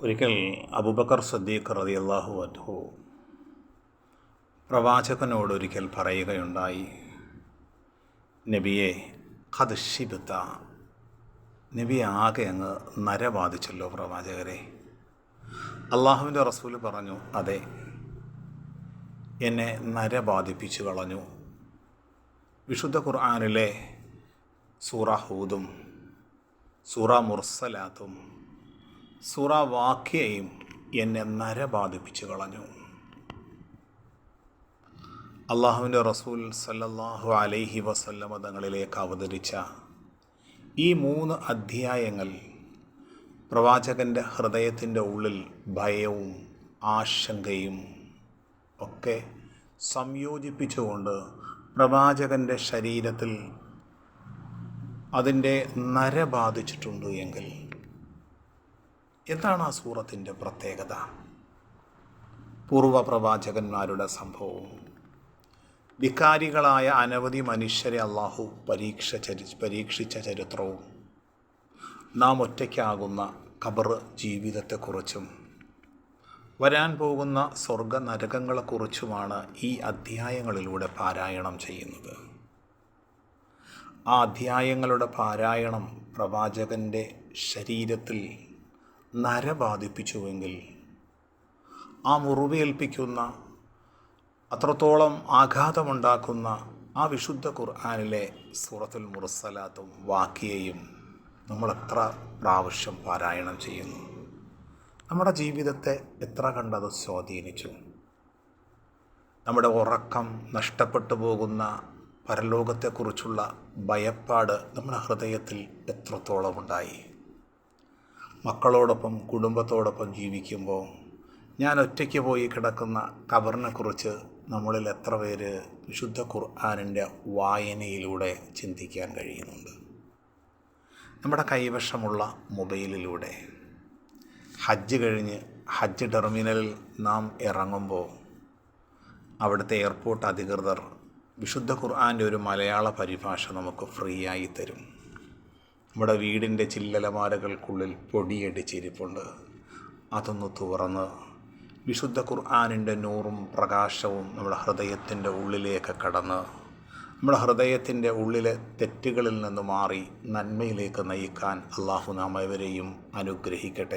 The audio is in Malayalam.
ഒരിക്കൽ അബൂബക്കർ സിദ്ദീഖ് റളിയല്ലാഹു അൻഹു പ്രവാചകനോടൊരിക്കൽ പറയുകയുണ്ടായി, നബിയെ ഖദ് ശിബ്ത, നബി ആകെ അങ്ങ് നരബാധിച്ചല്ലോ പ്രവാചകരെ. അള്ളാഹുവിൻ്റെ റസൂൽ പറഞ്ഞു, അതെ, എന്നെ നരബാധിപ്പിച്ചു കളഞ്ഞു. വിശുദ്ധ ഖുർആനിലെ സൂറ ഹൂദും സൂറ മുർസലാത്തും സൂറ വാഖിയയും എന്നെ നരബാധിപ്പിച്ചു കളഞ്ഞു. അള്ളാഹുവിൻ്റെ റസൂൽ സല്ലല്ലാഹു അലൈഹി വസല്ലമ തങ്ങളിലേക്ക് അവതരിച്ച ഈ 3 അധ്യായങ്ങൾ പ്രവാചകൻ്റെ ഹൃദയത്തിൻ്റെ ഉള്ളിൽ ഭയവും ആശങ്കയും ഒക്കെ സംയോജിപ്പിച്ചുകൊണ്ട് പ്രവാചകൻ്റെ ശരീരത്തിൽ അതിൻ്റെ നര ബാധിച്ചിട്ടുണ്ട് എങ്കിൽ എന്താണ് ആ സൂറത്തിൻ്റെ പ്രത്യേകത? പൂർവ പ്രവാചകന്മാരുടെ സംഭവവും വികാരികളായ അനവധി മനുഷ്യരെ അള്ളാഹു പരീക്ഷിച്ച ചരിത്രവും നാം ഒറ്റയ്ക്കാകുന്ന ഖബർ ജീവിതത്തെക്കുറിച്ചും വരാൻ പോകുന്ന സ്വർഗ നരകങ്ങളെക്കുറിച്ചുമാണ് ഈ അധ്യായങ്ങളിലൂടെ പാരായണം ചെയ്യുന്നത്. ആ അധ്യായങ്ങളുടെ പാരായണം പ്രവാചകൻ്റെ ശരീരത്തിൽ നര ബാധിപ്പിച്ചുവെങ്കിൽ ആ മുറിവേൽപ്പിക്കുന്ന, അത്രത്തോളം ആഘാതമുണ്ടാക്കുന്ന ആ വിശുദ്ധ ഖുർആനിലെ സൂറത്തുൽ മുർസലാത്തും വാഖിയയും നമ്മൾ എത്ര പ്രാവശ്യം പാരായണം ചെയ്യുന്നു? നമ്മുടെ ജീവിതത്തെ എത്ര കണ്ടത് സ്വാധീനിച്ചു? നമ്മുടെ ഉറക്കം നഷ്ടപ്പെട്ടു പോകുന്ന പരലോകത്തെക്കുറിച്ചുള്ള ഭയപ്പാട് നമ്മുടെ ഹൃദയത്തിൽ എത്രത്തോളം ഉണ്ടായി? മക്കളോടൊപ്പം കുടുംബത്തോടൊപ്പം ജീവിക്കുമ്പോൾ ഞാൻ ഒറ്റയ്ക്ക് പോയി കിടക്കുന്ന ഖബറിനെക്കുറിച്ച് നമ്മളിൽ എത്ര പേര് വിശുദ്ധ ഖുർആനിൻ്റെ വായനയിലൂടെ ചിന്തിക്കാൻ കഴിയുന്നുണ്ട്? നമ്മുടെ കൈവശമുള്ള മൊബൈലിലൂടെ ഹജ്ജ് കഴിഞ്ഞ് ഹജ്ജ് ടെർമിനലിൽ നാം ഇറങ്ങുമ്പോൾ അവിടുത്തെ എയർപോർട്ട് അധികൃതർ വിശുദ്ധ ഖുർആൻ്റെ ഒരു മലയാള പരിഭാഷ നമുക്ക് ഫ്രീ ആയി തരും. നമ്മുടെ വീടിൻ്റെ ചില്ലലമാരകൾക്കുള്ളിൽ പൊടിയടിച്ചിരിപ്പുണ്ട്. അതൊന്ന് തുറന്ന് വിശുദ്ധ ഖുർആനിൻ്റെ നൂറും പ്രകാശവും നമ്മുടെ ഹൃദയത്തിൻ്റെ ഉള്ളിലേക്ക് കടന്ന് നമ്മുടെ ഹൃദയത്തിൻ്റെ ഉള്ളിലെ തെറ്റുകളിൽ നിന്ന് മാറി നന്മയിലേക്ക് നയിക്കാൻ അള്ളാഹു നാം ഏവരെയും അനുഗ്രഹിക്കട്ടെ.